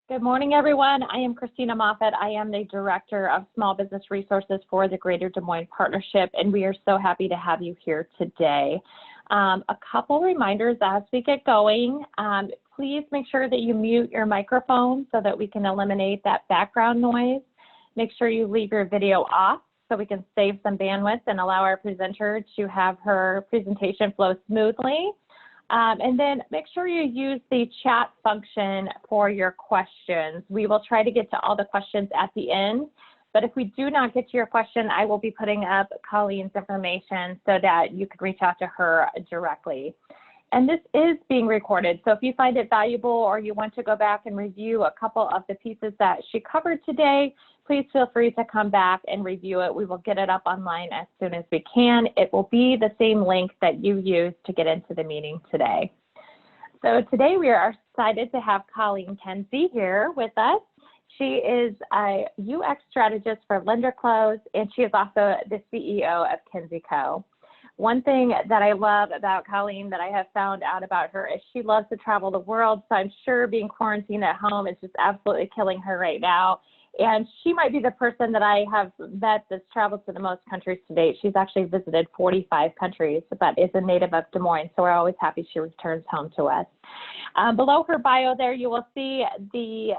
Good morning, everyone. I am Christina Moffett. I am the Director of Small Business Resources for the Greater Des Moines Partnership, and we are so happy to have you here today. A couple reminders as we get going. Please make sure that you mute your microphone so that we can eliminate that background noise. Make sure you leave your video off so we can save some bandwidth and allow our presenter to have her presentation flow smoothly. And then make sure you use the chat function for your questions. We will try to get to all the questions at the end, but if we do not get to your question, I will be putting up Colleen's information so that you can reach out to her directly. And this is being recorded, so if you find it valuable or you want to go back and review a couple of the pieces that she covered today, please feel free to come back and review it. We will get it up online as soon as we can. It will be the same link that you used to get into the meeting today. So today we are excited to have Colleen Kinsey here with us. She is a UX strategist for LenderClose, and she is also the CEO of Kinseyco. One thing that I love about Colleen that I have found out about her is she loves to travel the world. So I'm sure being quarantined at home is just absolutely killing her right now. And she might be the person that I have met that's traveled to the most countries to date. She's actually visited 45 countries, but is a native of Des Moines. So we're always happy she returns home to us. Below her bio there, you will see the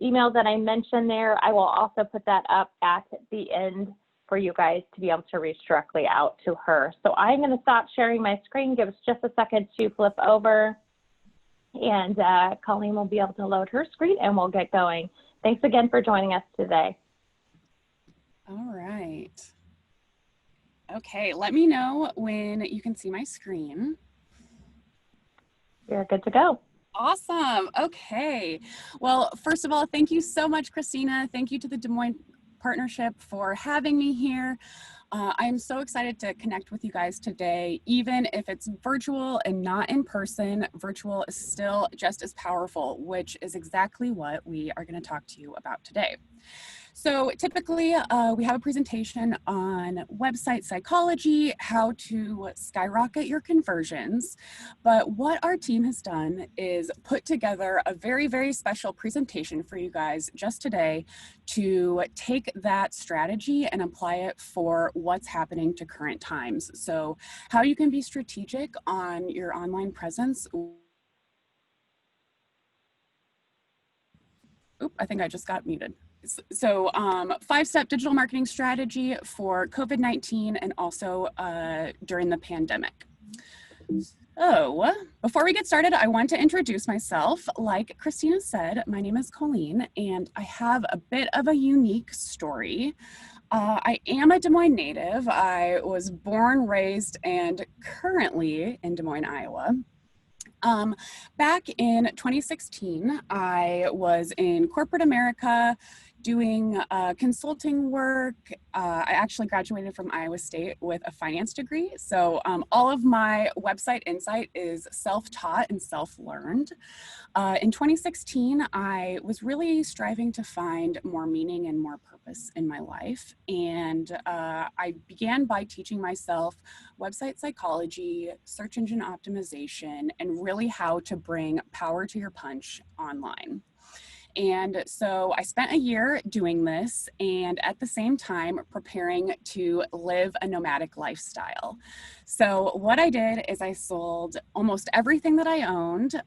email that I mentioned there. I will also put that up at the end for you guys to be able to reach directly out to her. So I'm going to stop sharing my screen. Give us just a second to flip over, and Colleen will be able to load her screen and we'll get going. Thanks again for joining us today. All right. Okay, let me know when you can see my screen. You're good to go. Awesome. Okay. Well, first of all, thank you so much, Christina. Thank you to the Des Moines Partnership for having me here. I'm so excited to connect with you guys today. Even if it's virtual and not in person, virtual is still just as powerful, which is exactly what we are going to talk to you about today. So typically we have a presentation on website psychology, how to skyrocket your conversions. But what our team has done is put together a very, very special presentation for you guys just today to take that strategy and apply it for what's happening to current times. So how you can be strategic on your online presence. Oop, I think I just got muted. So 5-step digital marketing strategy for COVID-19 and also during the pandemic. So before we get started, I want to introduce myself. Like Christina said, my name is Colleen, and I have a bit of a unique story. I am a Des Moines native. I was born, raised, and currently in Des Moines, Iowa. Back in 2016, I was in corporate America doing consulting work. I actually graduated from Iowa State with a finance degree. So all of my website insight is self-taught and self-learned. In 2016, I was really striving to find more meaning and more purpose in my life. And I began by teaching myself website psychology, search engine optimization, and really how to bring power to your punch online. And so I spent a year doing this and at the same time preparing to live a nomadic lifestyle. So what I did is I sold almost everything that I owned.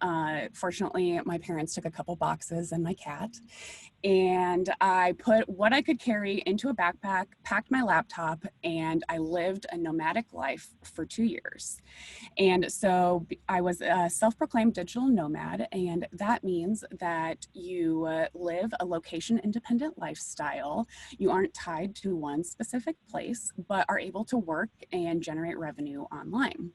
Fortunately, my parents took a couple boxes and my cat. And I put what I could carry into a backpack, packed my laptop, and I lived a nomadic life for 2 years. And so I was a self-proclaimed digital nomad, and that means that you live a location-independent lifestyle. You aren't tied to one specific place, but are able to work and generate revenue online.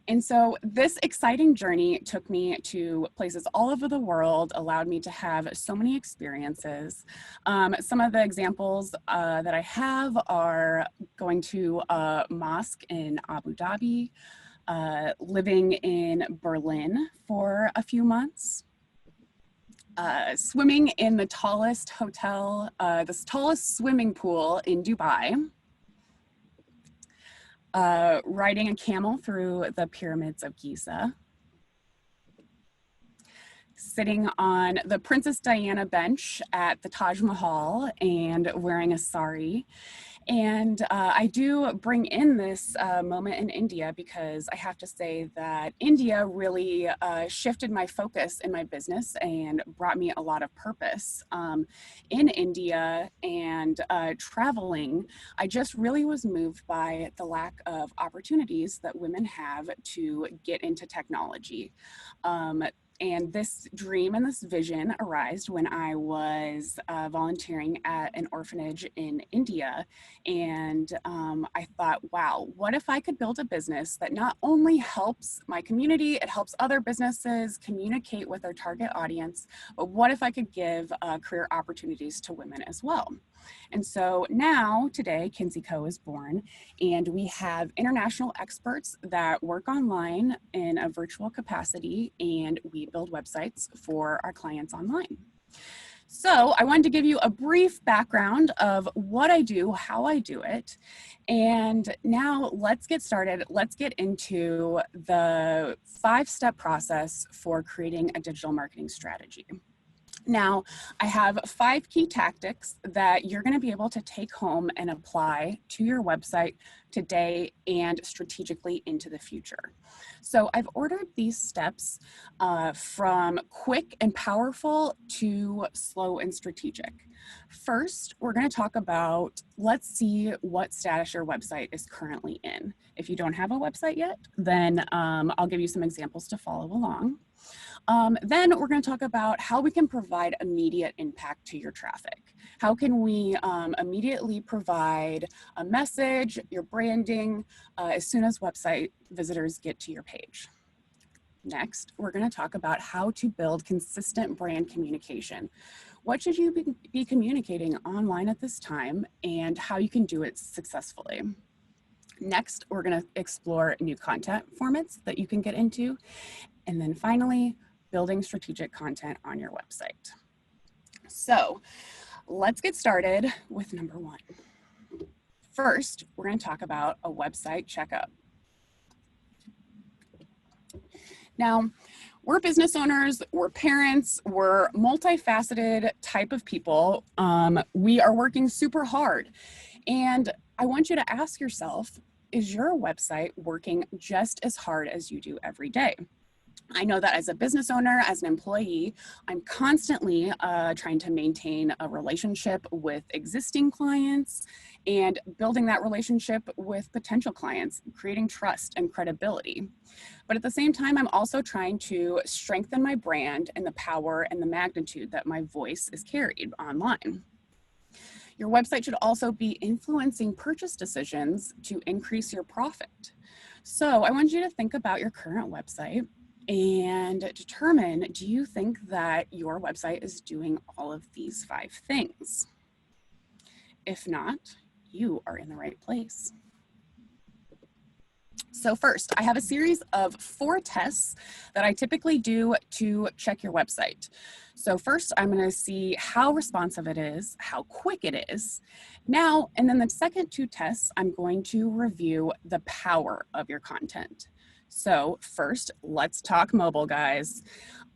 And so this exciting journey took me to places all over the world, allowed me to have so many experiences. Some of the examples that I have are going to a mosque in Abu Dhabi, living in Berlin for a few months, swimming in the tallest hotel, the tallest swimming pool in Dubai, riding a camel through the pyramids of Giza, sitting on the Princess Diana bench at the Taj Mahal and wearing a sari. And I do bring in this moment in India because I have to say that India really shifted my focus in my business and brought me a lot of purpose. In India and traveling, I just really was moved by the lack of opportunities that women have to get into technology. And this dream and this vision arose when I was volunteering at an orphanage in India. And I thought, wow, what if I could build a business that not only helps my community, it helps other businesses communicate with their target audience, but what if I could give career opportunities to women as well? And so now, today, Kinseyco is born, and we have international experts that work online in a virtual capacity, and we build websites for our clients online. So I wanted to give you a brief background of what I do, how I do it, and now let's get started. Let's get into the 5-step process for creating a digital marketing strategy. Now, I have 5 key tactics that you're going to be able to take home and apply to your website today and strategically into the future. So I've ordered these steps from quick and powerful to slow and strategic. First, we're going to talk about, let's see what status your website is currently in. If you don't have a website yet, then I'll give you some examples to follow along. Then we're going to talk about how we can provide immediate impact to your traffic. How can we immediately provide a message, your branding, as soon as website visitors get to your page. Next, we're going to talk about how to build consistent brand communication. What should you be communicating online at this time and how you can do it successfully. Next, we're going to explore new content formats that you can get into. And then finally, building strategic content on your website. So let's get started with number 1. First, we're going to talk about a website checkup. Now, we're business owners, we're parents, we're multifaceted type of people. We are working super hard. And I want you to ask yourself, is your website working just as hard as you do every day? I know that as a business owner, as an employee, I'm constantly trying to maintain a relationship with existing clients and building that relationship with potential clients, creating trust and credibility. But at the same time, I'm also trying to strengthen my brand and the power and the magnitude that my voice is carried online. Your website should also be influencing purchase decisions to increase your profit. So I want you to think about your current website and determine, do you think that your website is doing all of these 5 things? If not, you are in the right place. So first, I have a series of 4 tests that I typically do to check your website. So first, I'm going to see how responsive it is, how quick it is. Now, and then the second 2 tests, I'm going to review the power of your content. So first, let's talk mobile, guys.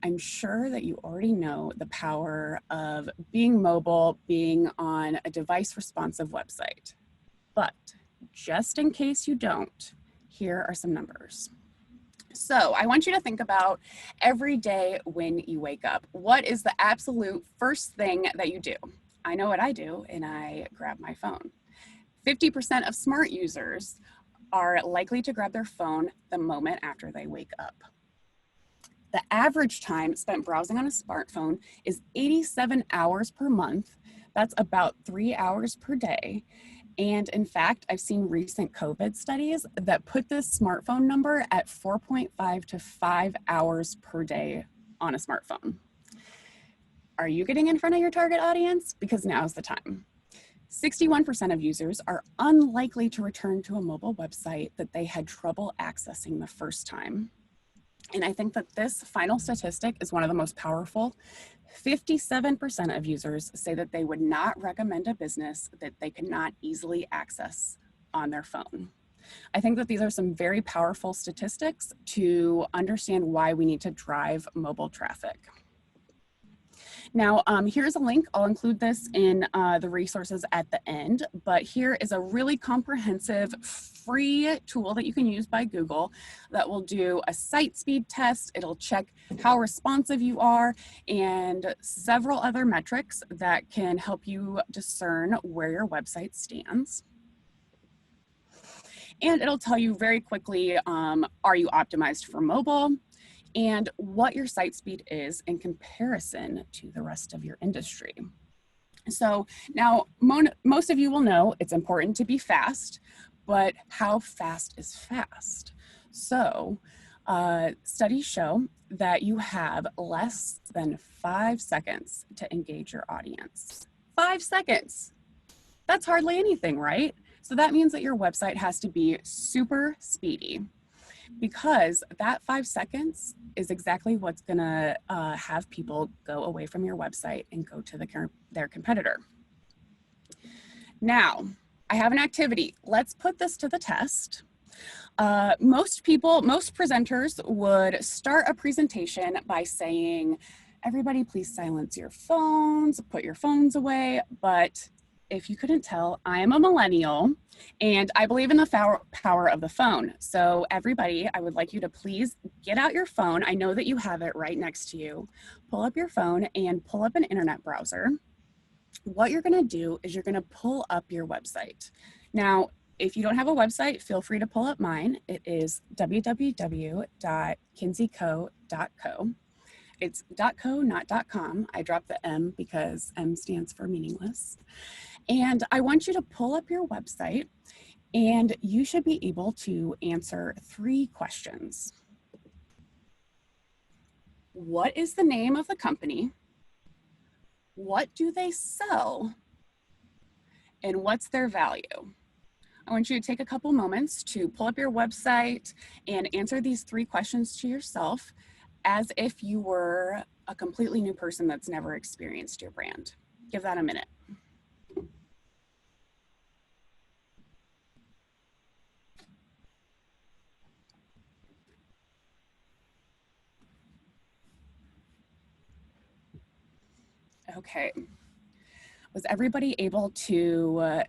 I'm sure that you already know the power of being mobile, being on a device responsive website. But just in case you don't, here are some numbers. So I want you to think about every day when you wake up. What is the absolute first thing that you do? I know what I do, and I grab my phone. 50% of smart users are likely to grab their phone the moment after they wake up. The average time spent browsing on a smartphone is 87 hours per month. That's about 3 hours per day. And in fact, I've seen recent COVID studies that put this smartphone number at 4.5 to 5 hours per day on a smartphone. Are you getting in front of your target audience? Because now's the time. 61% of users are unlikely to return to a mobile website that they had trouble accessing the first time. And I think that this final statistic is one of the most powerful. 57% of users say that they would not recommend a business that they could not easily access on their phone. I think that these are some very powerful statistics to understand why we need to drive mobile traffic. Now, here's a link. I'll include this in the resources at the end, but here is a really comprehensive free tool that you can use by Google that will do a site speed test. It'll check how responsive you are and several other metrics that can help you discern where your website stands. And it'll tell you very quickly, are you optimized for mobile? And what your site speed is in comparison to the rest of your industry. So now most of you will know it's important to be fast, but how fast is fast? So studies show that you have less than 5 seconds to engage your audience. 5 seconds, that's hardly anything, right? So that means that your website has to be super speedy, because that 5 seconds is exactly what's gonna have people go away from your website and go to their competitor. Now, I have an activity. Let's put this to the test. Most presenters would start a presentation by saying, everybody please silence your phones, put your phones away. But if you couldn't tell, I am a millennial and I believe in the power of the phone. So everybody, I would like you to please get out your phone. I know that you have it right next to you. Pull up your phone and pull up an internet browser. What you're gonna do is you're gonna pull up your website. Now, if you don't have a website, feel free to pull up mine. It is www.kinseyco.co. It's .co, not .com. I dropped the M because M stands for meaningless. And I want you to pull up your website and you should be able to answer 3 questions. What is the name of the company? What do they sell? And what's their value? I want you to take a couple moments to pull up your website and answer these 3 questions to yourself as if you were a completely new person that's never experienced your brand. Give that a minute. Okay. Was everybody able to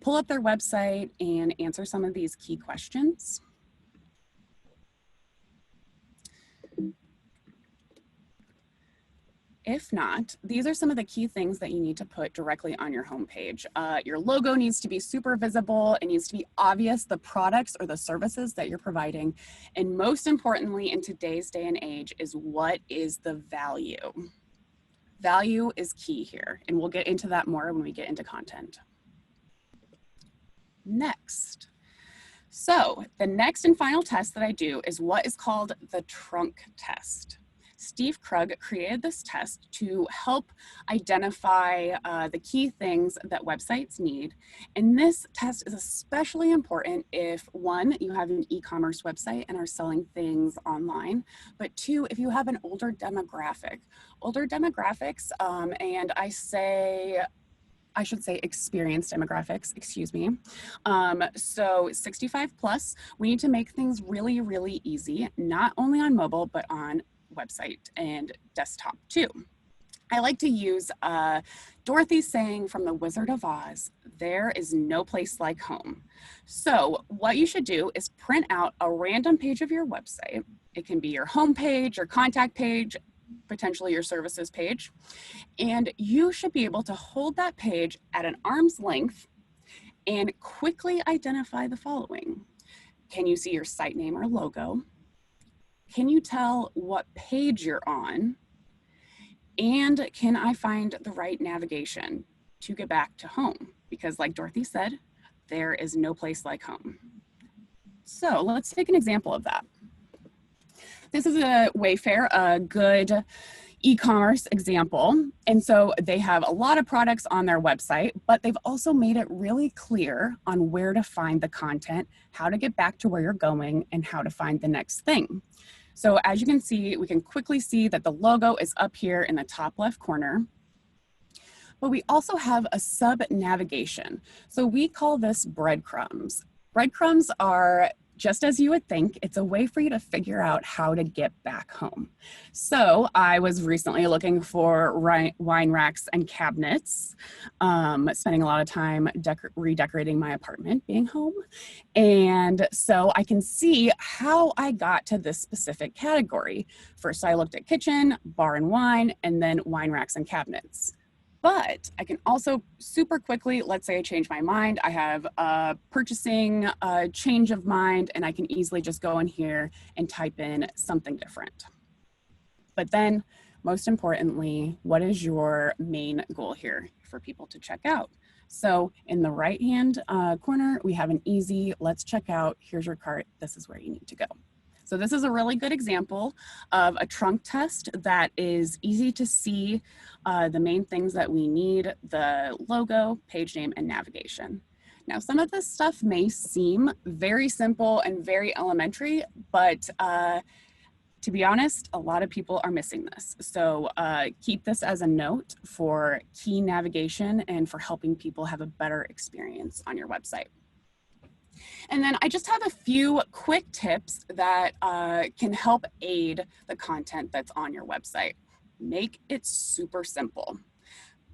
pull up their website and answer some of these key questions? If not, these are some of the key things that you need to put directly on your homepage. Your logo needs to be super visible. It needs to be obvious the products or the services that you're providing. And most importantly, in today's day and age, is what is the value? Value is key here, and we'll get into that more when we get into content. Next. So the next and final test that I do is what is called the trunk test. Steve Krug created this test to help identify the key things that websites need. And this test is especially important if 1, you have an e-commerce website and are selling things online, but 2, if you have an older demographic. Older demographics, and I should say experienced demographics, excuse me. So 65 plus, we need to make things really, really easy, not only on mobile, but on website and desktop too. I like to use Dorothy's saying from The Wizard of Oz, there is no place like home. So what you should do is print out a random page of your website. It can be your home page, your contact page, potentially your services page. And you should be able to hold that page at an arm's length and quickly identify the following. Can you see your site name or logo? Can you tell what page you're on? And can I find the right navigation to get back to home? Because like Dorothy said, there is no place like home. So let's take an example of that. This is a Wayfair, a good e-commerce example. And so they have a lot of products on their website, but they've also made it really clear on where to find the content, how to get back to where you're going, and how to find the next thing. So as you can see, we can quickly see that the logo is up here in the top left corner. But we also have a sub navigation. So we call this breadcrumbs. Breadcrumbs are just as you would think, it's a way for you to figure out how to get back home. So I was recently looking for wine racks and cabinets, spending a lot of time redecorating my apartment, being home. And so I can see how I got to this specific category. First, I looked at kitchen, bar and wine, and then wine racks and cabinets. But I can also super quickly, let's say I change my mind, I have a purchasing change of mind, and I can easily just go in here and type in something different. But then, most importantly, what is your main goal here for people to check out? So in the right-hand corner, we have an easy, let's check out, here's your cart, this is where you need to go. So this is a really good example of a trunk test that is easy to see the main things that we need: the logo, page name, and navigation. Now, some of this stuff may seem very simple and very elementary, but to be honest, a lot of people are missing this. So keep this as a note for key navigation and for helping people have a better experience on your website. And then I just have a few quick tips that can help aid the content that's on your website. Make it super simple.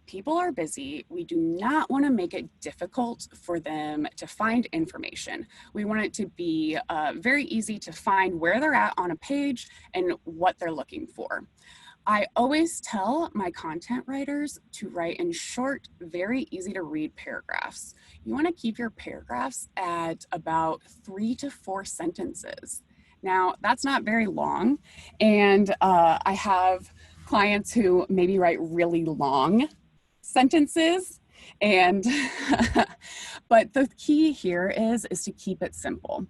People are busy. We do not want to make it difficult for them to find information. We want it to be very easy to find where they're at on a page and what they're looking for. I always tell my content writers to write in short, very easy to read paragraphs. You want to keep your paragraphs at about 3 to 4 sentences. Now, that's not very long, and I have clients who maybe write really long sentences, and but the key here is to keep it simple.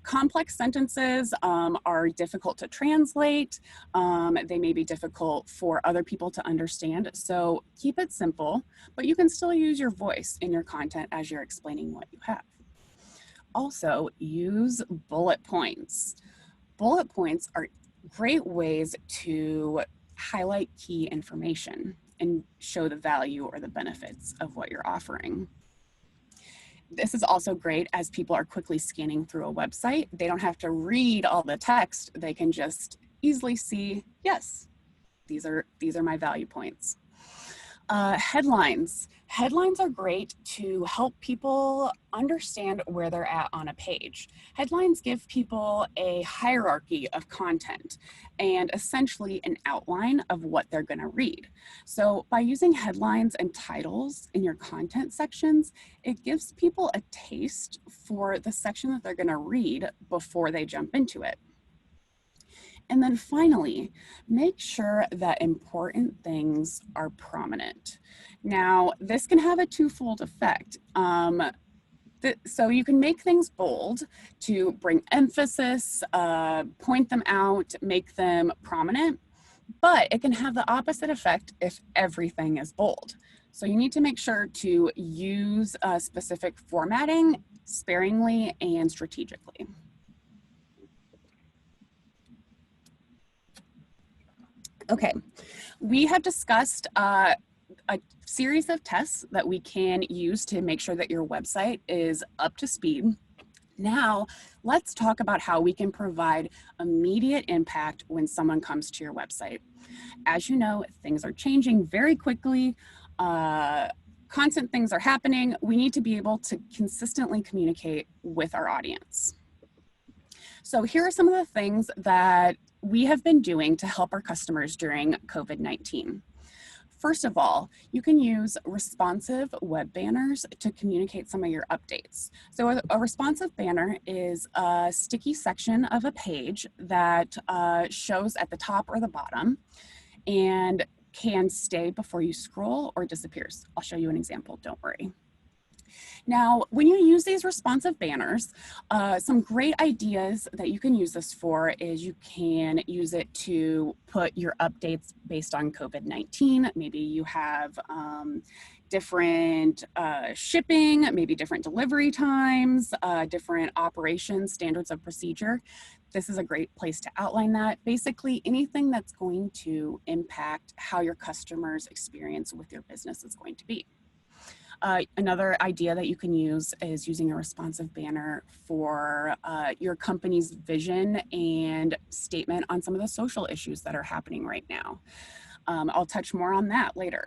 Complex sentences are difficult to translate. They may be difficult for other people to understand. So keep it simple, but you can still use your voice in your content as you're explaining what you have. Also, use bullet points. Bullet points are great ways to highlight key information and show the value or the benefits of what you're offering. This is also great as people are quickly scanning through a website. They don't have to read all the text. They can just easily see, yes, these are my value points. Headlines. Headlines are great to help people understand where they're at on a page. Headlines give people a hierarchy of content and essentially an outline of what they're going to read. So by using headlines and titles in your content sections, it gives people a taste for the section that they're going to read before they jump into it. And then finally, make sure that important things are prominent. Now, this can have a twofold effect. So you can make things bold to bring emphasis, point them out, make them prominent, but it can have the opposite effect if everything is bold. So you need to make sure to use specific formatting sparingly and strategically. Okay, we have discussed a series of tests that we can use to make sure that your website is up to speed. Now, let's talk about how we can provide immediate impact when someone comes to your website. As you know, things are changing very quickly. Constant things are happening. We need to be able to consistently communicate with our audience. So here are some of the things that we have been doing to help our customers during COVID-19. First of all, you can use responsive web banners to communicate some of your updates. So a responsive banner is a sticky section of a page that shows at the top or the bottom and can stay before you scroll or disappears. I'll show you an example, don't worry. Now, when you use these responsive banners, some great ideas that you can use this for is you can use it to put your updates based on COVID-19. Maybe you have different shipping, maybe different delivery times, different operations, standards of procedure. This is a great place to outline that. Basically, anything that's going to impact how your customers' experience with your business is going to be. Another idea that you can use is using a responsive banner for your company's vision and statement on some of the social issues that are happening right now. I'll touch more on that later.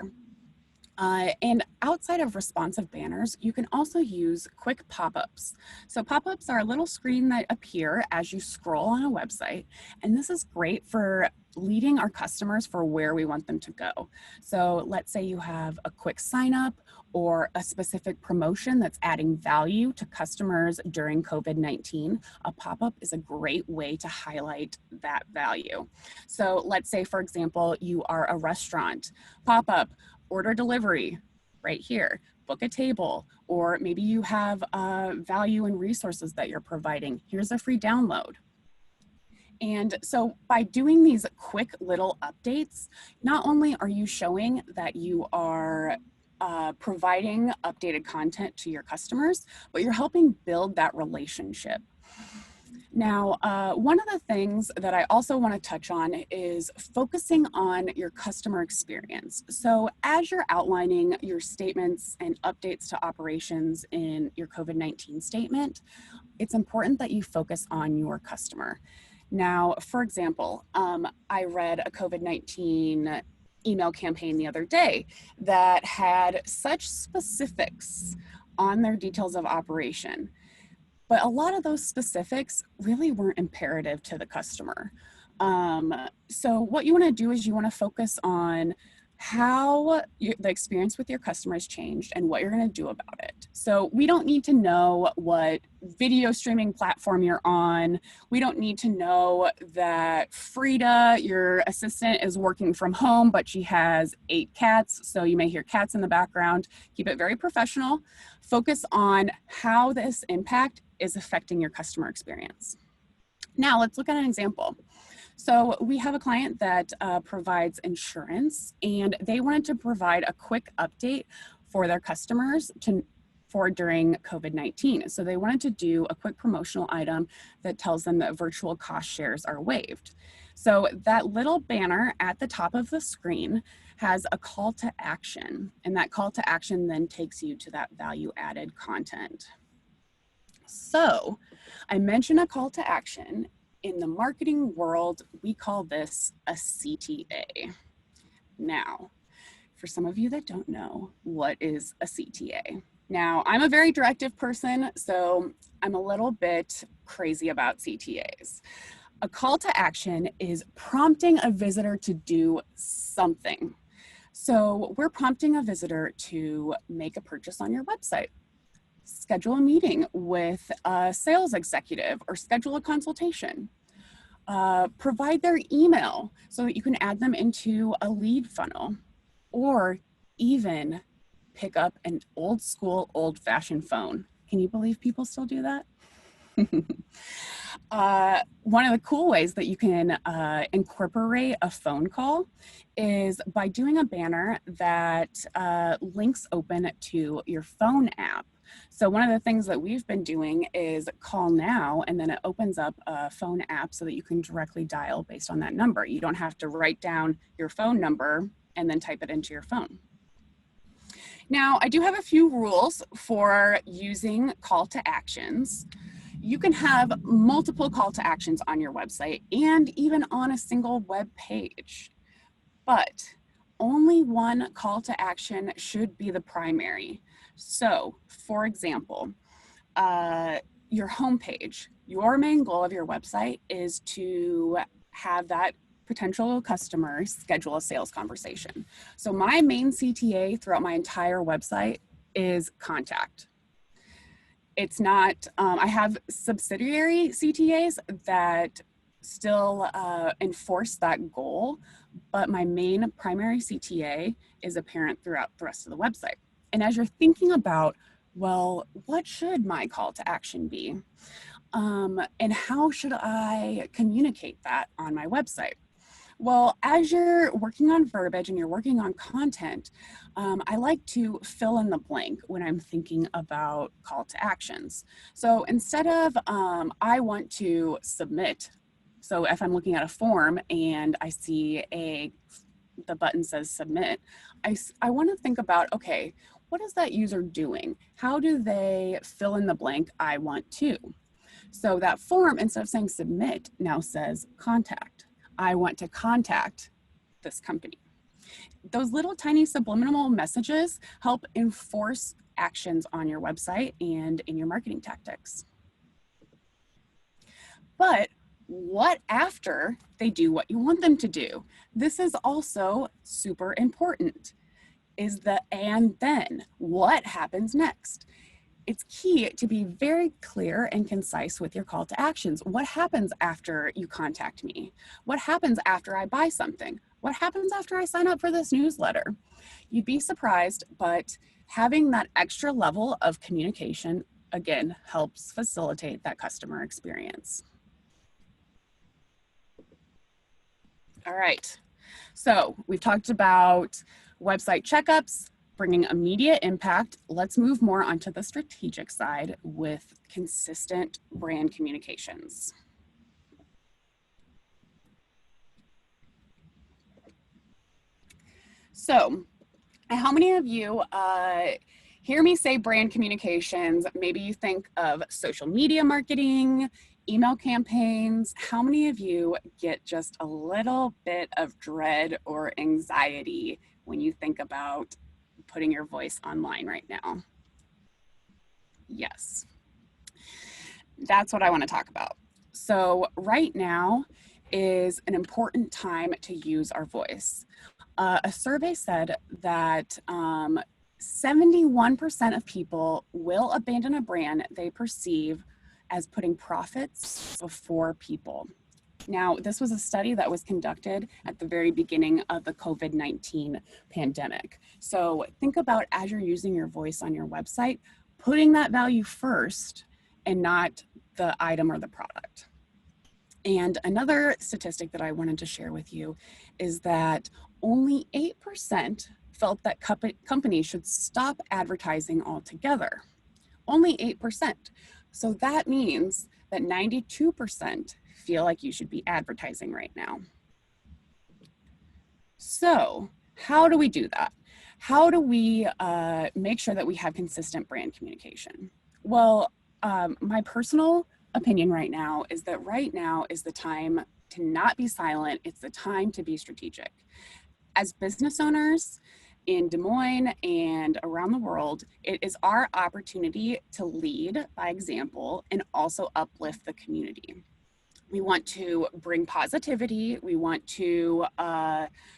And outside of responsive banners, you can also use quick pop-ups. So pop-ups are a little screen that appear as you scroll on a website, and this is great for leading our customers for where we want them to go. So let's say you have a quick sign up or a specific promotion that's adding value to customers during COVID-19. A pop-up is a great way to highlight that value. So let's say, for example, you are a restaurant. Pop-up, order delivery right here, book a table, or maybe you have value and resources that you're providing. Here's a free download. And so by doing these quick little updates, not only are you showing that you are providing updated content to your customers, but you're helping build that relationship. Now, one of the things that I also want to touch on is focusing on your customer experience. So as you're outlining your statements and updates to operations in your COVID-19 statement, it's important that you focus on your customer. Now, for example, I read a COVID-19 email campaign the other day that had such specifics on their details of operation. But a lot of those specifics really weren't imperative to the customer. So what you want to do is you want to focus on how the experience with your customers changed and what you're going to do about it. So we don't need to know what video streaming platform you're on. We don't need to know that Frida, your assistant, is working from home, but she has 8 cats. So you may hear cats in the background. Keep it very professional. Focus on how this impact is affecting your customer experience. Now let's look at an example. So we have a client that provides insurance, and they wanted to provide a quick update for their customers for during COVID-19. So they wanted to do a quick promotional item that tells them that virtual cost shares are waived. So that little banner at the top of the screen has a call to action, and that call to action then takes you to that value added content. So I mentioned a call to action. In the marketing world, we call this a CTA. Now, for some of you that don't know, what is a CTA? Now, I'm a very directive person, so I'm a little bit crazy about CTAs. A call to action is prompting a visitor to do something. So we're prompting a visitor to make a purchase on your website, schedule a meeting with a sales executive, or schedule a consultation. Provide their email so that you can add them into a lead funnel, or even pick up an old school, old fashioned phone. Can you believe people still do that? One of the cool ways that you can incorporate a phone call is by doing a banner that links open to your phone app. So one of the things that we've been doing is call now, and then it opens up a phone app so that you can directly dial based on that number. You don't have to write down your phone number and then type it into your phone. Now, I do have a few rules for using call to actions. You can have multiple call to actions on your website and even on a single web page, but only one call to action should be the primary. So, for example, your homepage, your main goal of your website is to have that potential customer schedule a sales conversation. So my main CTA throughout my entire website is contact. It's not, I have subsidiary CTAs that still enforce that goal, but my main primary CTA is apparent throughout the rest of the website. And as you're thinking about, well, what should my call to action be? And how should I communicate that on my website? Well, as you're working on verbiage and you're working on content, I like to fill in the blank when I'm thinking about call to actions. So instead of I want to submit, so if I'm looking at a form and I see the button says submit, I want to think about, okay, what is that user doing? How do they fill in the blank, I want to? So that form, instead of saying submit, now says contact. I want to contact this company. Those little tiny subliminal messages help enforce actions on your website and in your marketing tactics. But what after they do what you want them to do? This is also super important, is the and then. What happens next? It's key to be very clear and concise with your call to actions. What happens after you contact me? What happens after I buy something? What happens after I sign up for this newsletter? You'd be surprised, but having that extra level of communication, again, helps facilitate that customer experience. All right, so we've talked about website checkups, bringing immediate impact. Let's move more onto the strategic side with consistent brand communications. So, how many of you hear me say brand communications? Maybe you think of social media marketing, email campaigns. How many of you get just a little bit of dread or anxiety when you think about putting your voice online right now? Yes. That's what I want to talk about. So right now is an important time to use our voice. A survey said that 71% of people will abandon a brand they perceive as putting profits before people. Now, this was a study that was conducted at the very beginning of the COVID-19 pandemic. So think about, as you're using your voice on your website, putting that value first and not the item or the product. And another statistic that I wanted to share with you is that only 8% felt that companies should stop advertising altogether. Only 8%. So that means that 92% feel like you should be advertising right now. So how do we do that? How do we make sure that we have consistent brand communication? Well, my personal opinion right now is that right now is the time to not be silent. It's the time to be strategic. As business owners in Des Moines and around the world, it is our opportunity to lead by example and also uplift the community. We want to bring positivity. We want to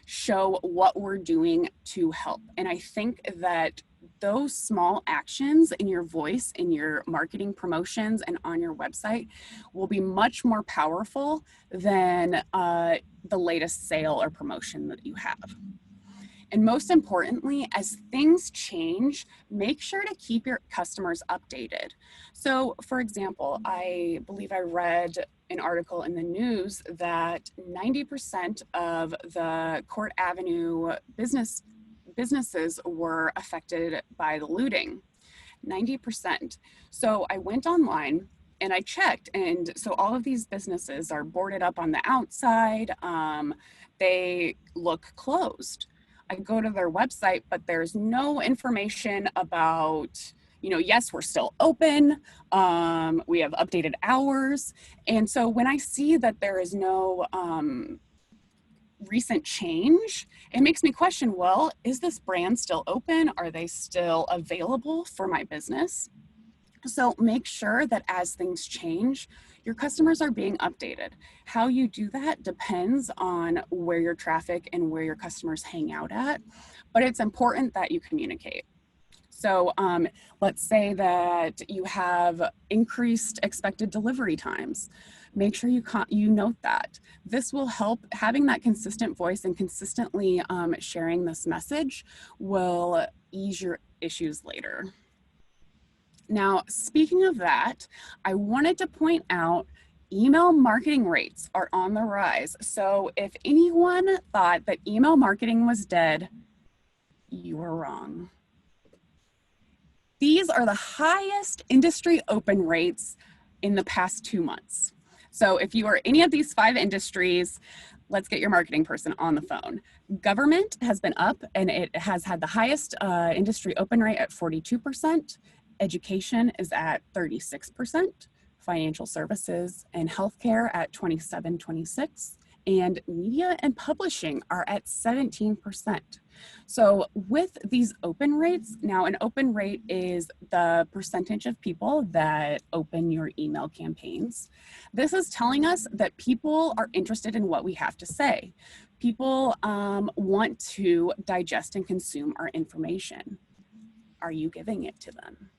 show what we're doing to help. And I think that those small actions in your voice, in your marketing promotions, and on your website will be much more powerful than the latest sale or promotion that you have. And most importantly, as things change, make sure to keep your customers updated. So for example, I believe I read an article in the news that 90% of the Court Avenue businesses were affected by the looting, 90%. So I went online and I checked, and so all of these businesses are boarded up on the outside. They look closed. I go to their website, but there's no information about, you know, yes, we're still open. We have updated hours. And so when I see that there is no recent change, it makes me question, well, is this brand still open? Are they still available for my business? So make sure that as things change, your customers are being updated. How you do that depends on where your traffic and where your customers hang out at, but it's important that you communicate. So let's say that you have increased expected delivery times. Make sure you note that. This will help. Having that consistent voice and consistently sharing this message will ease your issues later. Now, speaking of that, I wanted to point out email marketing rates are on the rise. So if anyone thought that email marketing was dead, you were wrong. These are the highest industry open rates in the past 2 months. So if you are any of these 5 industries, let's get your marketing person on the phone. Government has been up and it has had the highest industry open rate at 42%. Education is at 36%. Financial services and healthcare at 27, 26. And media and publishing are at 17%. So with these open rates, now an open rate is the percentage of people that open your email campaigns. This is telling us that people are interested in what we have to say. People want to digest and consume our information. Are you giving it to them?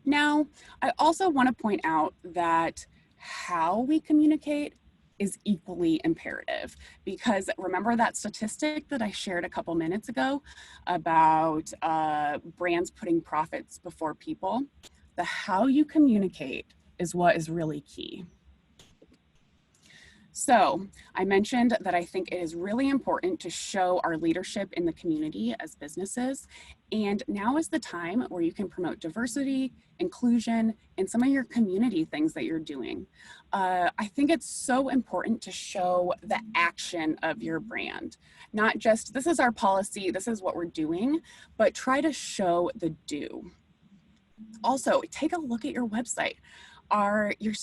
Now, I also want to point out that how we communicate is equally imperative, because remember that statistic that I shared a couple minutes ago about brands putting profits before people? The how you communicate is what is really key. So I mentioned that I think it is really important to show our leadership in the community as businesses. And now is the time where you can promote diversity, inclusion, and some of your community things that you're doing. I think it's so important to show the action of your brand, not just this is our policy, this is what we're doing, but try to show the do. Also, take a look at your website. Are your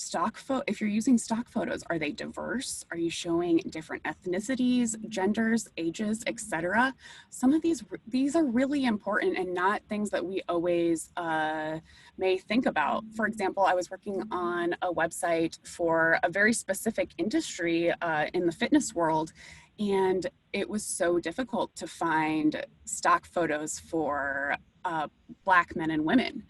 if you're using stock photos, are they diverse? Are you showing different ethnicities, genders, ages, etc.? Some of these are really important and not things that we always may think about. For example, I was working on a website for a very specific industry in the fitness world, and it was so difficult to find stock photos for Black men and women.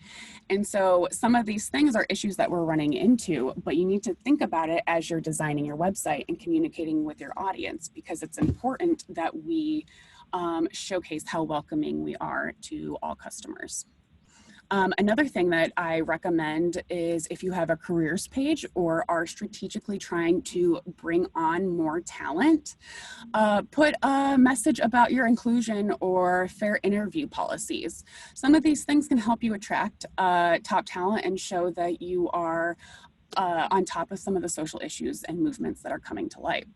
And so some of these things are issues that we're running into, but you need to think about it as you're designing your website and communicating with your audience, because it's important that we showcase how welcoming we are to all customers. Another thing that I recommend is if you have a careers page or are strategically trying to bring on more talent, put a message about your inclusion or fair interview policies. Some of these things can help you attract top talent and show that you are on top of some of the social issues and movements that are coming to light.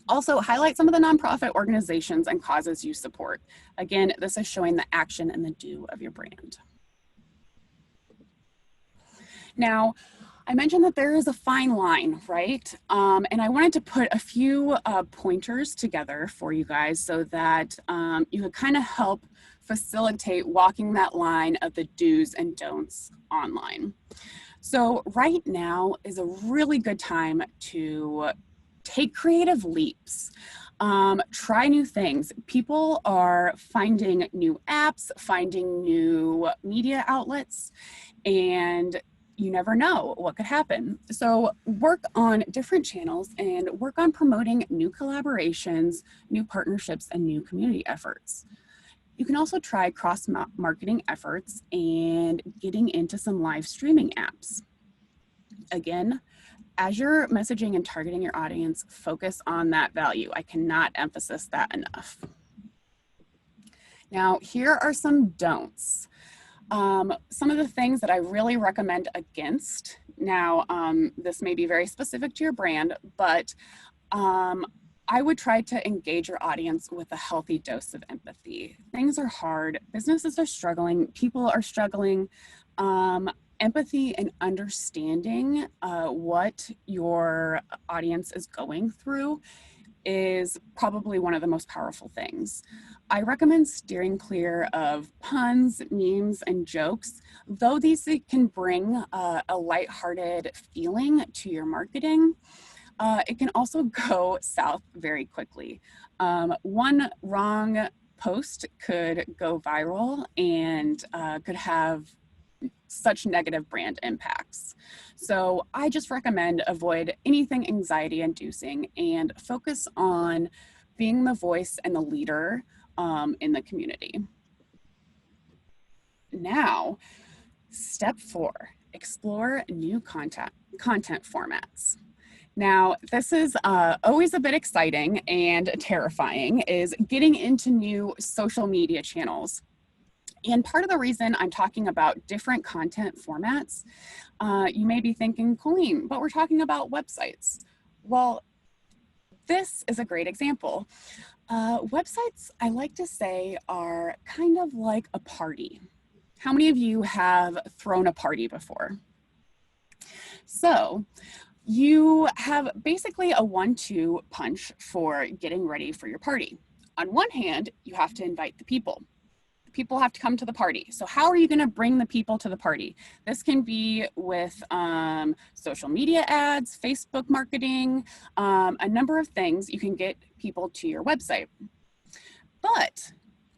Also, highlight some of the nonprofit organizations and causes you support. Again, this is showing the action and the do of your brand. Now, I mentioned that there is a fine line, right? And I wanted to put a few pointers together for you guys so that you could kind of help facilitate walking that line of the do's and don'ts online. So right now is a really good time to take creative leaps. Try new things. People are finding new apps, finding new media outlets, and you never know what could happen. So work on different channels and work on promoting new collaborations, new partnerships, and new community efforts. You can also try cross-marketing efforts and getting into some live streaming apps. Again, as you're messaging and targeting your audience, focus on that value. I cannot emphasize that enough. Now, here are some don'ts. Some of the things that I really recommend against. Now, this may be very specific to your brand, but I would try to engage your audience with a healthy dose of empathy. Things are hard, businesses are struggling, people are struggling. Empathy and understanding what your audience is going through is probably one of the most powerful things. I recommend steering clear of puns, memes, and jokes. Though these can bring a lighthearted feeling to your marketing, it can also go south very quickly. One wrong post could go viral and could have such negative brand impacts. So I just recommend avoid anything anxiety inducing and focus on being the voice and the leader in the community. Now, step 4, explore new content formats. Now, this is always a bit exciting and terrifying, is getting into new social media channels. And part of the reason I'm talking about different content formats, you may be thinking, Colleen, but we're talking about websites. Well, this is a great example. Websites, I like to say, are kind of like a party. How many of you have thrown a party before? So you have basically a 1-2 punch for getting ready for your party. On one hand, you have to invite the people. The people have to come to the party. So how are you going to bring the people to the party? This can be with social media ads, Facebook marketing, a number of things. You can get people to your website. But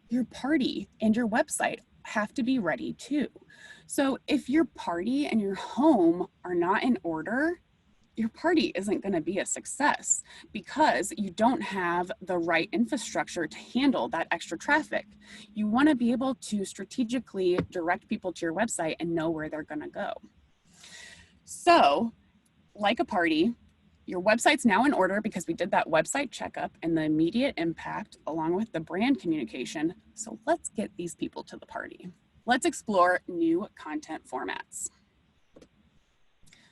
your party and your website have to be ready too. So if your party and your home are not in order, your party isn't going to be a success because you don't have the right infrastructure to handle that extra traffic. You want to be able to strategically direct people to your website and know where they're going to go. So, like a party, your website's now in order because we did that website checkup and the immediate impact along with the brand communication. So let's get these people to the party. Let's explore new content formats.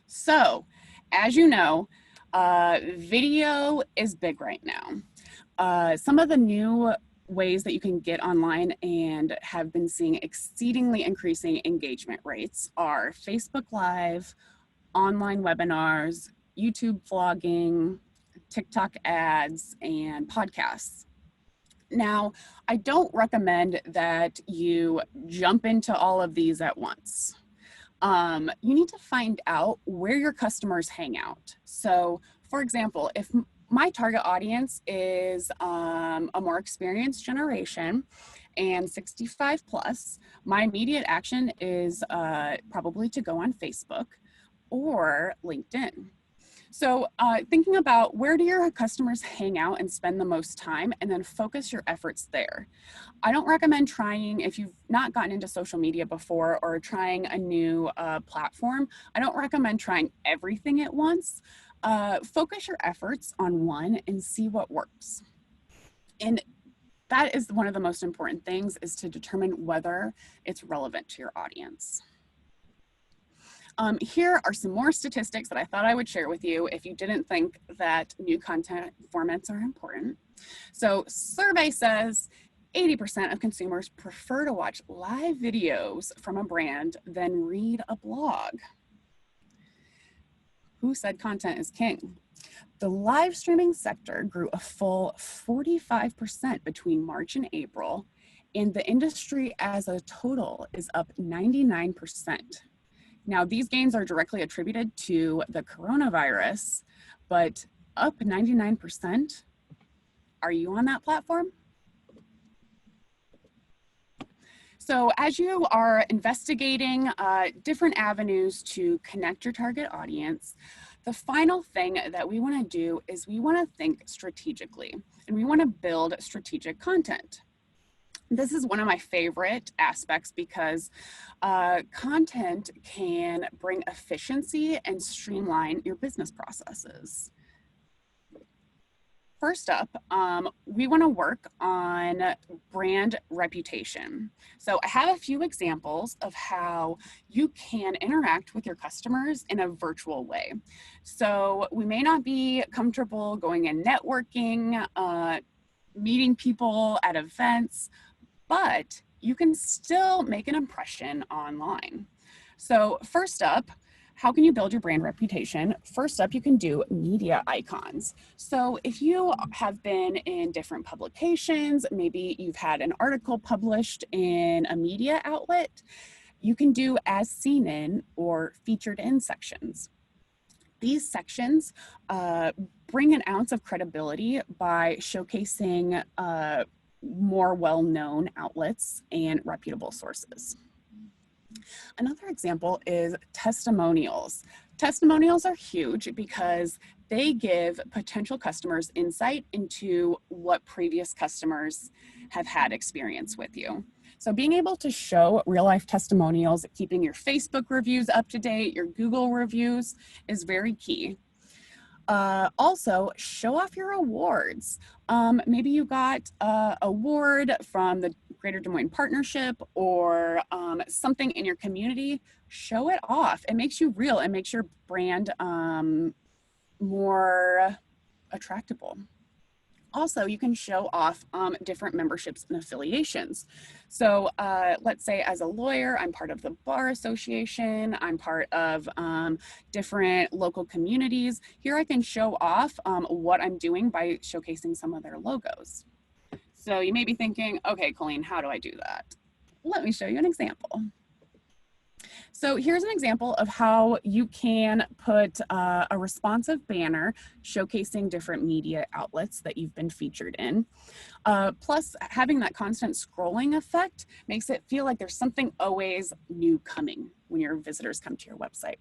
So, as you know, video is big right now. Some of the new ways that you can get online and have been seeing exceedingly increasing engagement rates are Facebook Live, online webinars, YouTube vlogging, TikTok ads, and podcasts. Now, I don't recommend that you jump into all of these at once. You need to find out where your customers hang out. So, for example, if my target audience is a more experienced generation and 65 plus, my immediate action is probably to go on Facebook or LinkedIn. So thinking about where do your customers hang out and spend the most time, and then focus your efforts there. I don't recommend trying, if you've not gotten into social media before or trying a new platform, I don't recommend trying everything at once. Focus your efforts on one and see what works. And that is one of the most important things, is to determine whether it's relevant to your audience. Here are some more statistics that I thought I would share with you if you didn't think that new content formats are important. So survey says 80% of consumers prefer to watch live videos from a brand than read a blog. Who said content is king? The live streaming sector grew a full 45% between March and April, and the industry as a total is up 99%. Now, these gains are directly attributed to the coronavirus, but up 99%. Are you on that platform? So as you are investigating different avenues to connect your target audience, the final thing that we want to do is we want to think strategically, and we want to build strategic content. This is one of my favorite aspects because content can bring efficiency and streamline your business processes. First up, we want to work on brand reputation. So I have a few examples of how you can interact with your customers in a virtual way. So we may not be comfortable going and networking, meeting people at events, but you can still make an impression online. So first up, how can you build your brand reputation? First up, you can do media icons. So if you have been in different publications, maybe you've had an article published in a media outlet, you can do as seen in or featured in sections. These sections bring an ounce of credibility by showcasing more well-known outlets and reputable sources. Another example is testimonials. Testimonials are huge because they give potential customers insight into what previous customers have had experience with you. So being able to show real-life testimonials, keeping your Facebook reviews up to date, your Google reviews is very key. Also, show off your awards. Maybe you got an award from the Greater Des Moines Partnership or something in your community. Show it off. It makes you real. It makes your brand more attractable. Also, you can show off different memberships and affiliations. So let's say as a lawyer, I'm part of the Bar Association, I'm part of different local communities. Here I can show off what I'm doing by showcasing some of their logos. So you may be thinking, okay, Colleen, how do I do that? Let me show you an example. So here's an example of how you can put a responsive banner showcasing different media outlets that you've been featured in. Plus, having that constant scrolling effect makes it feel like there's something always new coming when your visitors come to your website.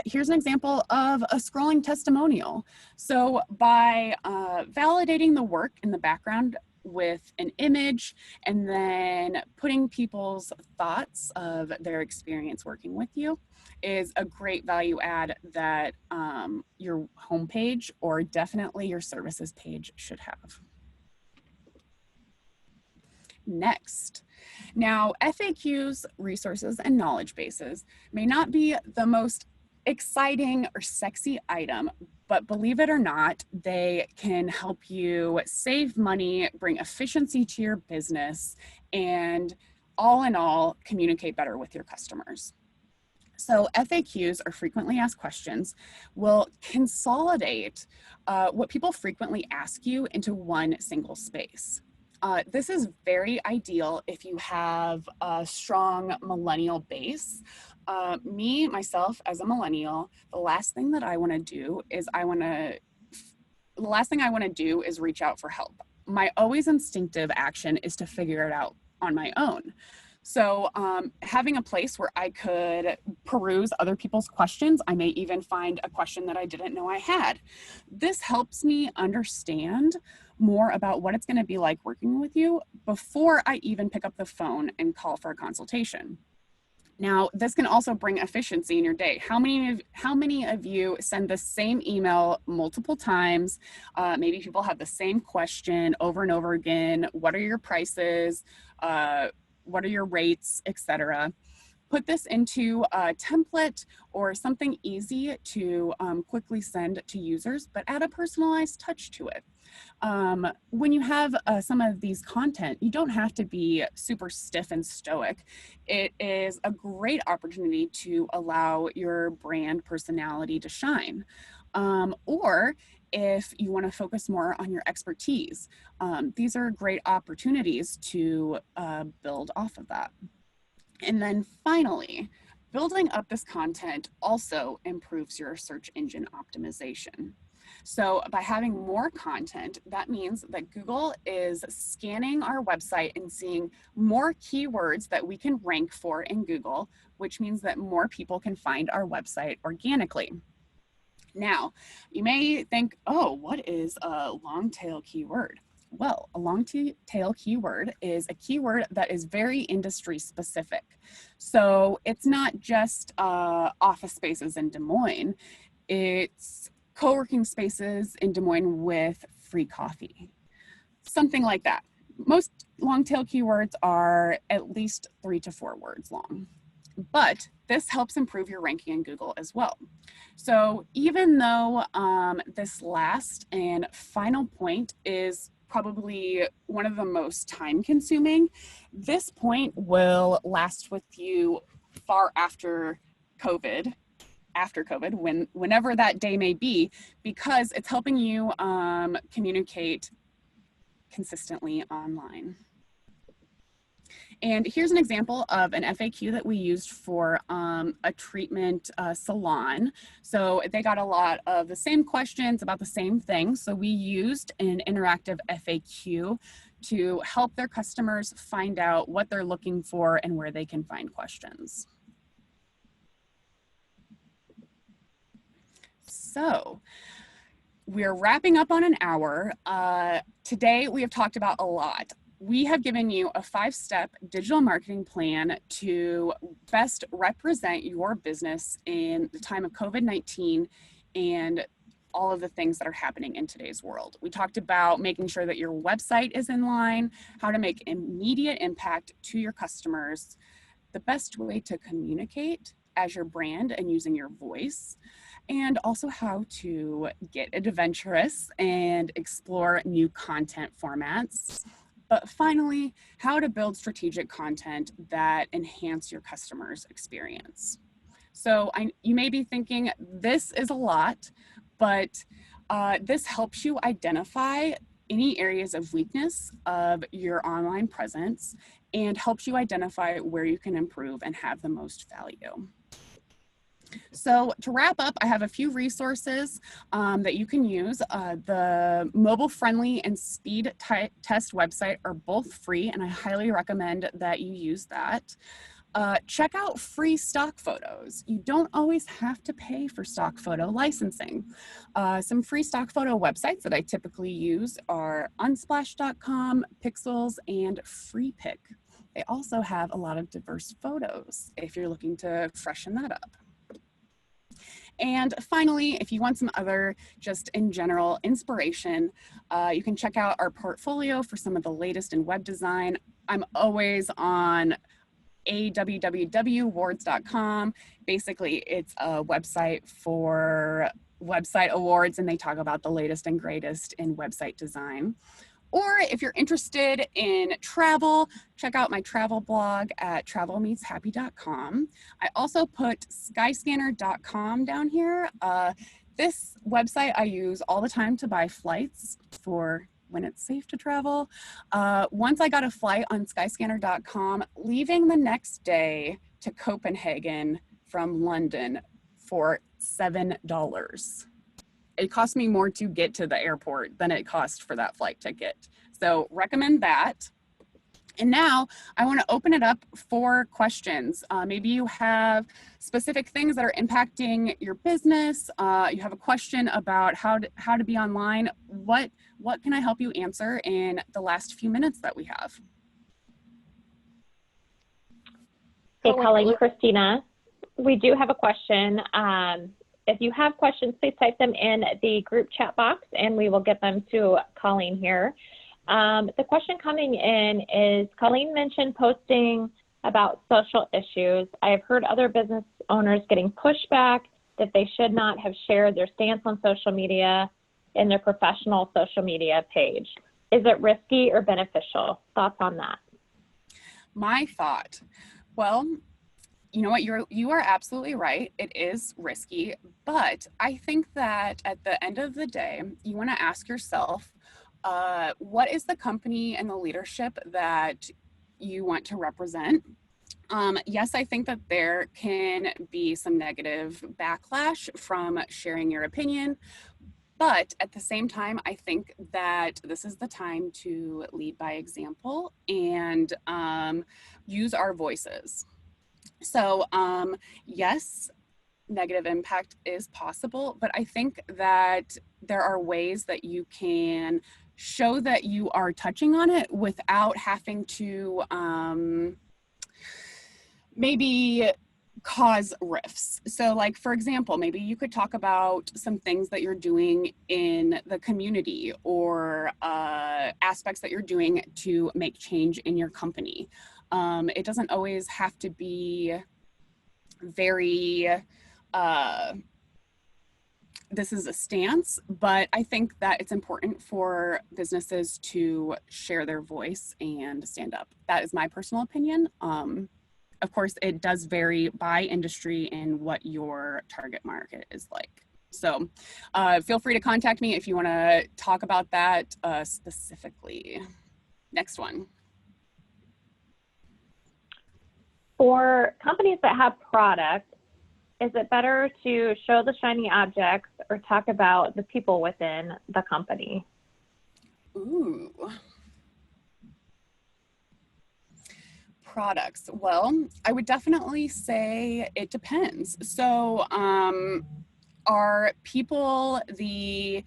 Here's an example of a scrolling testimonial. So by validating the work in the background with an image and then putting people's thoughts of their experience working with you is a great value add that your homepage or definitely your services page should have. Next. Now, FAQs, resources, and knowledge bases may not be the most exciting or sexy item, but believe it or not, they can help you save money, bring efficiency to your business, and all in all, communicate better with your customers. So FAQs, or frequently asked questions, will consolidate what people frequently ask you into one single space. This is very ideal if you have a strong millennial base. Myself, as a millennial, the last thing I want to do is reach out for help. My always instinctive action is to figure it out on my own. So having a place where I could peruse other people's questions, I may even find a question that I didn't know I had. This helps me understand more about what it's going to be like working with you before I even pick up the phone and call for a consultation. Now, this can also bring efficiency in your day. How many of you send the same email multiple times? Maybe people have the same question over and over again. What are your prices? What are your rates, etc. Put this into a template or something easy to quickly send to users, but add a personalized touch to it. When you have some of these content, you don't have to be super stiff and stoic. It is a great opportunity to allow your brand personality to shine. Or if you want to focus more on your expertise, these are great opportunities to build off of that. And then finally, building up this content also improves your search engine optimization. So by having more content, that means that Google is scanning our website and seeing more keywords that we can rank for in Google, which means that more people can find our website organically. Now, you may think, oh, what is a long tail keyword? Well, a long tail keyword is a keyword that is very industry specific. So it's not just office spaces in Des Moines, it's co-working spaces in Des Moines with free coffee, something like that. Most long tail keywords are at least 3 to 4 words long, but this helps improve your ranking in Google as well. So even though this last and final point is probably one of the most time consuming, this point will last with you far after COVID, whenever that day may be, because it's helping you communicate consistently online. And here's an example of an FAQ that we used for a treatment salon. So they got a lot of the same questions about the same thing. So we used an interactive FAQ to help their customers find out what they're looking for and where they can find questions. So we're wrapping up on an hour. Today we have talked about a lot. We have given you a 5-step digital marketing plan to best represent your business in the time of COVID-19 and all of the things that are happening in today's world. We talked about making sure that your website is in line, how to make immediate impact to your customers, the best way to communicate as your brand and using your voice, and also how to get adventurous and explore new content formats. But finally, how to build strategic content that enhance your customers' experience. So you may be thinking, this is a lot, but this helps you identify any areas of weakness of your online presence and helps you identify where you can improve and have the most value. So to wrap up, I have a few resources that you can use. The mobile friendly and speed test website are both free, and I highly recommend that you use that. Check out free stock photos. You don't always have to pay for stock photo licensing. Some free stock photo websites that I typically use are unsplash.com, Pixels, and FreePic. They also have a lot of diverse photos if you're looking to freshen that up. And finally, if you want some other just in general inspiration, you can check out our portfolio for some of the latest in web design. I'm always on awwwards.com. Basically, it's a website for website awards, and they talk about the latest and greatest in website design. Or if you're interested in travel, check out my travel blog at travelmeetshappy.com. I also put skyscanner.com down here. This website I use all the time to buy flights for when it's safe to travel. Once I got a flight on skyscanner.com, leaving the next day to Copenhagen from London for $7. It cost me more to get to the airport than it cost for that flight ticket. So recommend that. And now I want to open it up for questions. Maybe you have specific things that are impacting your business. You have a question about how to be online. What can I help you answer in the last few minutes that we have? Hey, Colleen, Christina, we do have a question. If you have questions, please type them in the group chat box and we will get them to Colleen here. The question coming in is, Colleen mentioned posting about social issues. I have heard other business owners getting pushback that they should not have shared their stance on social media in their professional social media page. Is it risky or beneficial? Thoughts on that? My thought, well, you know what, you are absolutely right. It is risky, but I think that at the end of the day, you want to ask yourself, what is the company and the leadership that you want to represent? Yes, I think that there can be some negative backlash from sharing your opinion, but at the same time, I think that this is the time to lead by example and use our voices. So yes, negative impact is possible, but I think that there are ways that you can show that you are touching on it without having to maybe cause rifts. So like, for example, maybe you could talk about some things that you're doing in the community or aspects that you're doing to make change in your company. It doesn't always have to be very, this is a stance, but I think that it's important for businesses to share their voice and stand up. That is my personal opinion. Of course, it does vary by industry and what your target market is like. So feel free to contact me if you want to talk about that specifically. Next one. For companies that have products, is it better to show the shiny objects or talk about the people within the company? Ooh. Products. Well, I would definitely say it depends. So are people the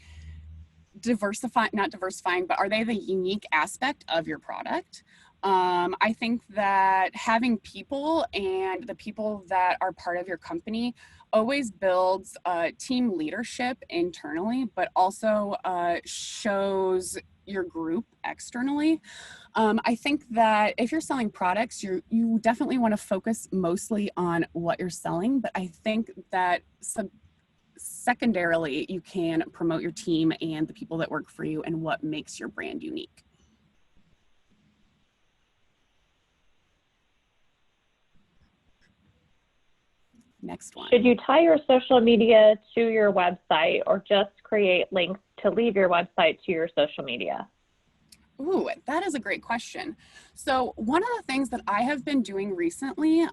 not diversifying, but are they the unique aspect of your product? I think that having people and the people that are part of your company always builds team leadership internally, but also shows your group externally. I think that if you're selling products, you definitely want to focus mostly on what you're selling, but I think that secondarily, you can promote your team and the people that work for you and what makes your brand unique. Next one. Should you tie your social media to your website or just create links to leave your website to your social media? Ooh, that is a great question. So one of the things that I have been doing recently,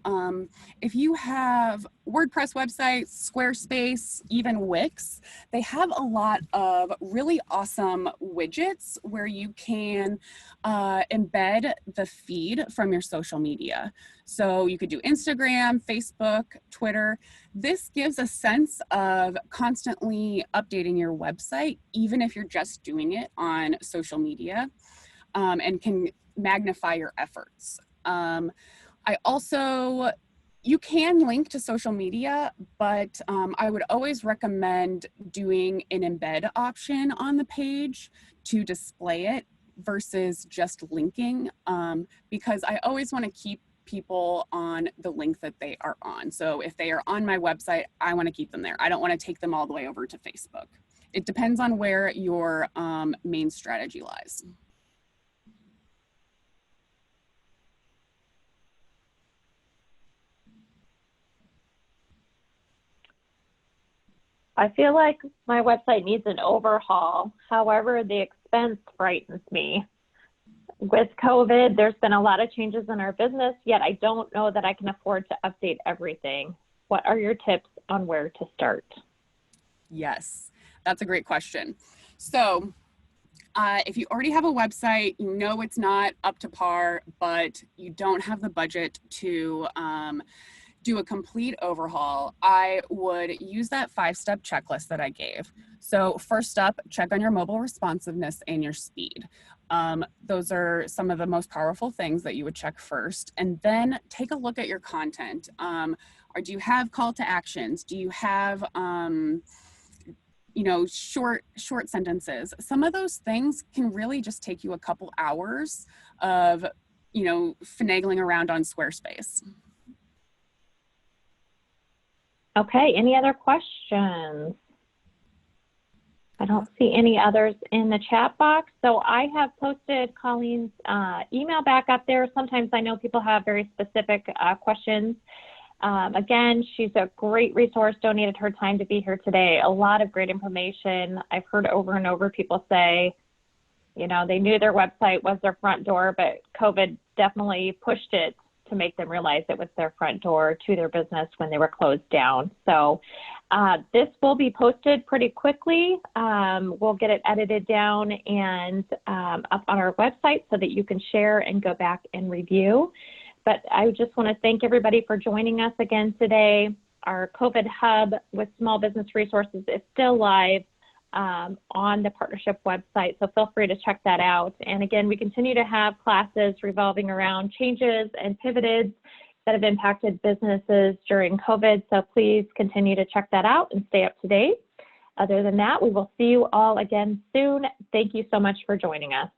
if you have WordPress websites, Squarespace, even Wix, they have a lot of really awesome widgets where you can embed the feed from your social media. So you could do Instagram, Facebook, Twitter. This gives a sense of constantly updating your website, even if you're just doing it on social media. And can magnify your efforts. You can link to social media, but I would always recommend doing an embed option on the page to display it versus just linking, because I always want to keep people on the link that they are on. So if they are on my website, I want to keep them there. I don't want to take them all the way over to Facebook. It depends on where your main strategy lies. I feel like my website needs an overhaul. However, the expense frightens me. With COVID, there's been a lot of changes in our business, yet I don't know that I can afford to update everything. What are your tips on where to start? Yes, that's a great question. So if you already have a website, you know it's not up to par, but you don't have the budget to do a complete overhaul, I would use that 5-step checklist that I gave. So first up, check on your mobile responsiveness and your speed. Those are some of the most powerful things that you would check first. And then take a look at your content. Or do you have call to actions? Do you have short sentences? Some of those things can really just take you a couple hours of, finagling around on Squarespace. Okay, any other questions? I don't see any others in the chat box. So I have posted Colleen's email back up there. Sometimes I know people have very specific questions. Again, she's a great resource, donated her time to be here today. A lot of great information. I've heard over and over people say, they knew their website was their front door, but COVID definitely pushed it to make them realize it was their front door to their business when they were closed down. So this will be posted pretty quickly. We'll get it edited down and up on our website so that you can share and go back and review. But I just want to thank everybody for joining us again today. Our COVID Hub with Small Business Resources is still live on the partnership website, so feel free to check that out. And again, we continue to have classes revolving around changes and pivoted that have impacted businesses during COVID, so please continue to check that out and stay up to date. Other than that, we will see you all again soon. Thank you so much for joining us.